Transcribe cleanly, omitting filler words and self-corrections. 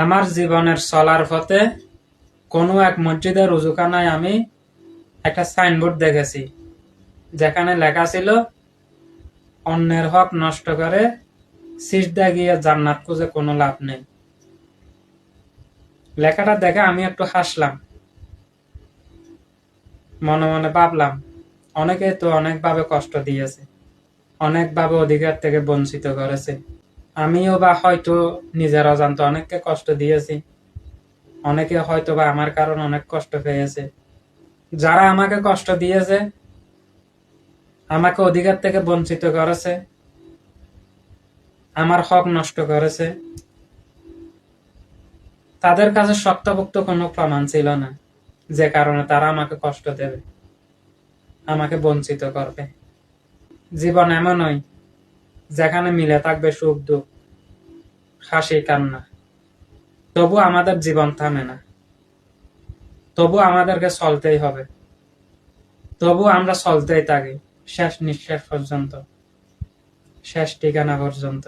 আমার জীবনের চলার পথে কোনো এক মসজিদের উজুখানায় আমি একটা সাইনবোর্ড দেখেছি, যেখানে লেখা ছিল, অন্যের হক নষ্ট করে সিজদা গিয়ে জান্নাত খুঁজে কোনো লাভ নেই। লেখাটা দেখে আমি একটু হাসলাম, মনে মনে ভাবলাম, অনেকে তো অনেকভাবে কষ্ট দিয়েছে, অনেকভাবে অধিকার থেকে বঞ্চিত করেছে। আমিও বা হয়তো নিজের অজান্তে অনেককে কষ্ট দিয়েছি, অনেকে হয়তো বা আমার কারণে অনেক কষ্ট পেয়েছে। যারা আমাকে কষ্ট দিয়েছে, আমাকে অধিকার থেকে বঞ্চিত করেছে, আমার হক নষ্ট করেছে, তাদের কাছে শক্তপোক্ত কোনো প্রমাণ ছিল না, যে কারণে তারা আমাকে কষ্ট দেবে, আমাকে বঞ্চিত করবে। জীবন এমনই, যেখানে মিলে থাকবে সুখ দুঃখ, হাসি কান্না। তবু আমাদের জীবন থামে না, তবু আমাদেরকে চলতেই হবে, তবু আমরা চলতেই থাকি শেষ নিঃশ্বাস পর্যন্ত, শেষ ঠিকানা পর্যন্ত।